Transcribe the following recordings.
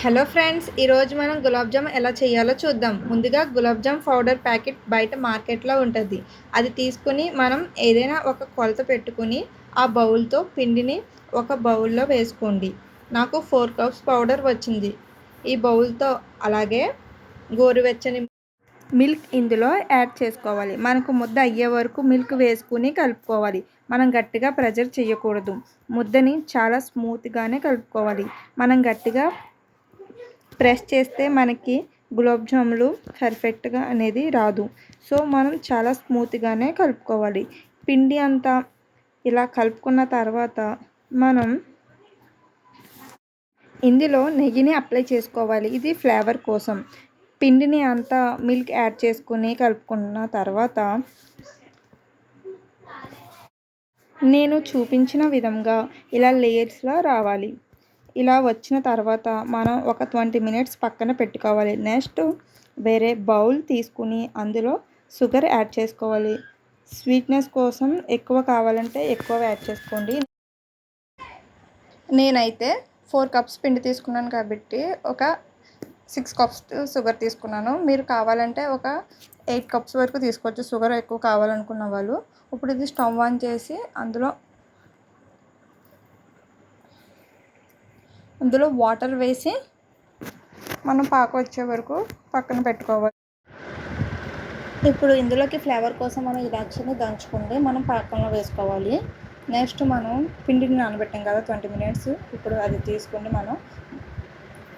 Hello friends, ఈరోజు మనం గులాబ్ జామ్ ఎలా చేయాలో చూద్దాం. ముందుగా గులాబ్ జామ్ పౌడర్ ప్యాకెట్ బయట మార్కెట్లో ఉంటుంది. అది తీసుకుని మనం ఏదైనా ఒక కొలత పెట్టుకుని ఆ బౌల్తో పిండిని ఒక బౌల్లో వేసుకోండి. నాకు 4 కప్స్ పౌడర్ వచ్చింది ఈ బౌల్తో. అలాగే గోరువెచ్చని మిల్క్ ఇందులో యాడ్ చేసుకోవాలి. మనకు ముద్ద అయ్యే వరకు మిల్క్ వేసుకుని కలుపుకోవాలి. మనం గట్టిగా ప్రెజర్ చేయకూడదు. ముద్దని చాలా స్మూత్గానే కలుపుకోవాలి. మనం గట్టిగా ప్రెస్ చేస్తే మనకి గులాబ్ జాములు పర్ఫెక్ట్గా అనేది రాదు. సో మనం చాలా స్మూత్గానే కలుపుకోవాలి. పిండి అంతా ఇలా కలుపుకున్న తర్వాత మనం ఇందులో నెయ్యిని అప్లై చేసుకోవాలి. ఇది ఫ్లేవర్ కోసం. పిండిని అంతా మిల్క్ యాడ్ చేసుకుని కలుపుకున్న తర్వాత నేను చూపించిన విధంగా ఇలా లేయర్స్లా రావాలి. ఇలా వచ్చిన తర్వాత మనం ఒక 20 మినిట్స్ పక్కన పెట్టుకోవాలి. నెక్స్ట్ వేరే బౌల్ తీసుకుని అందులో షుగర్ యాడ్ చేసుకోవాలి. స్వీట్నెస్ కోసం ఎక్కువ కావాలంటే ఎక్కువ యాడ్ చేసుకోండి. నేనైతే 4 కప్స్ పిండి తీసుకున్నాను కాబట్టి ఒక 6 కప్స్ షుగర్ తీసుకున్నాను. మీరు కావాలంటే ఒక 8 కప్స్ వరకు తీసుకోవచ్చు, షుగర్ ఎక్కువ కావాలనుకున్న వాళ్ళు. ఇప్పుడు ఇది స్టవ్ ఆన్ చేసి అందులో వాటర్ వేసి మనం పాకం వచ్చే వరకు పక్కన పెట్టుకోవాలి. ఇప్పుడు ఇందులోకి ఫ్లేవర్ కోసం మనం ఇలాచీని దంచుకుంటే మనం పాకంలో వేసుకోవాలి. నెక్స్ట్ మనం పిండిని నానబెట్టాం కదా 20 మినిట్స్. ఇప్పుడు అది తీసుకుంటే మనం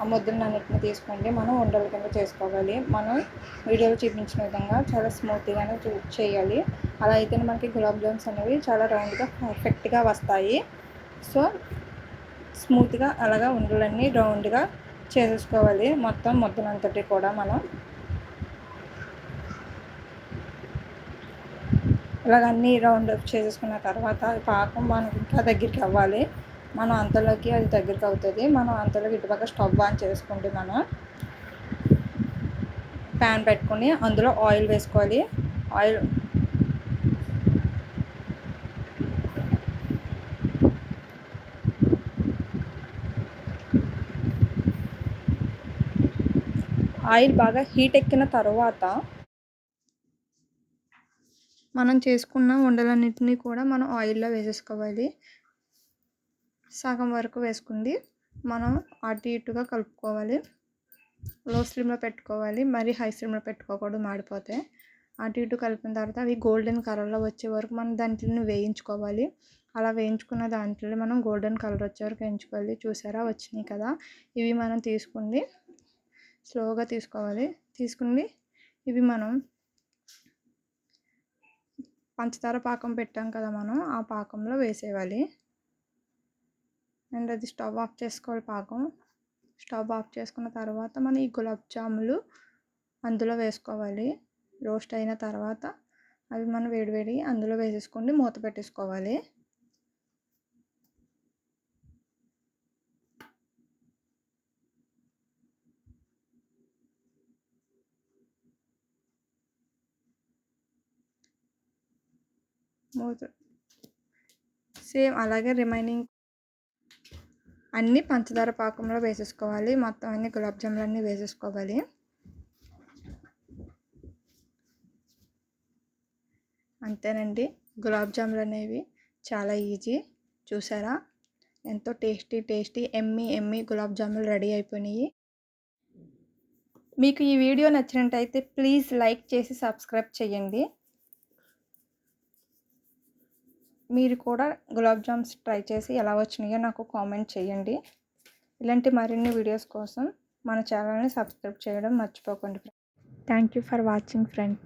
ఆ ముద్దలన్నిటిని తీసుకుంటే మనం ఉండల కింద చేసుకోవాలి. మనం వీడియోలో చూపించిన విధంగా చాలా స్మూత్గానే చేయాలి. అలా అయితేనే మనకి గులాబ్ జామ్స్ అనేవి చాలా రౌండ్గా పర్ఫెక్ట్గా వస్తాయి. సో స్మూత్గా అలాగా ఉండలన్నీ రౌండ్గా చేసేసుకోవాలి. మొత్తం ముద్దనంతటి కూడా మనం ఇలాగ అన్నీ రౌండ్ అప్ చేసేసుకున్న తర్వాత పాకం మనకి ఇంకా దగ్గరికి అవ్వాలి. మనం అంతలోకి అది దగ్గరికి అవుతుంది. మనం అంతలోకి ఇటుపక్క స్టవ్ ఆన్ చేసుకుంటే మనం ప్యాన్ పెట్టుకొని అందులో ఆయిల్ వేసుకోవాలి. ఆయిల్ బాగా హీట్ ఎక్కిన తర్వాత మనం చేసుకున్న ఉండలన్నింటినీ కూడా మనం ఆయిల్లో వేసేసుకోవాలి. సగం వరకు వేసుకుంది మనం అటు ఇటుగా కలుపుకోవాలి. లో స్లిమ్లో పెట్టుకోవాలి, మరి హై స్లిమ్లో పెట్టుకోకూడదు, మాడిపోతే. అటు ఇటు కలిపిన తర్వాత అవి గోల్డెన్ కలర్లో వచ్చే వరకు మనం దాంట్లో వేయించుకోవాలి. అలా వేయించుకున్న దాంట్లో మనం గోల్డెన్ కలర్ వచ్చే వరకు వేయించుకోవాలి. చూసారా, వచ్చినాయి కదా. ఇవి మనం తీసుకుంది స్లోగా తీసుకోవాలి. తీసుకుంది ఇవి మనం పంచదార పాకం పెట్టాం కదా, మనం ఆ పాకంలో వేసేయాలి. అండ్ అది స్టవ్ ఆఫ్ చేసుకోవాలి. పాకం స్టవ్ ఆఫ్ చేసుకున్న తర్వాత మనం ఈ గులాబ్ జాములు అందులో వేసుకోవాలి. రోస్ట్ అయిన తర్వాత అవి మనం వేడివేడి అందులో వేసేసుకొని మూత పెట్టేసుకోవాలి. సేమ్ అలాగే రిమైనింగ్ అన్నీ పంచదార పాకంలో వేసేసుకోవాలి. మొత్తం అన్ని గులాబ్ జాములు అన్నీ వేసేసుకోవాలి. అంతేనండి, గులాబ్ జాములు అనేవి చాలా ఈజీ. చూసారా, ఎంతో టేస్టీ ఎమ్మీ గులాబ్ జాములు రెడీ అయిపోయినాయి. మీకు ఈ వీడియో నచ్చినట్టయితే ప్లీజ్ లైక్ చేసి సబ్స్క్రైబ్ చేయండి. మీరు కూడా గులాబ్ జామ్స్ ట్రై చేసి ఎలా వచ్చినాయో నాకు కామెంట్ చేయండి. ఇలాంటి మరిన్ని వీడియోస్ కోసం మన ఛానల్ని సబ్స్క్రైబ్ చేయడం మర్చిపోకండి. Thank you for watching friends.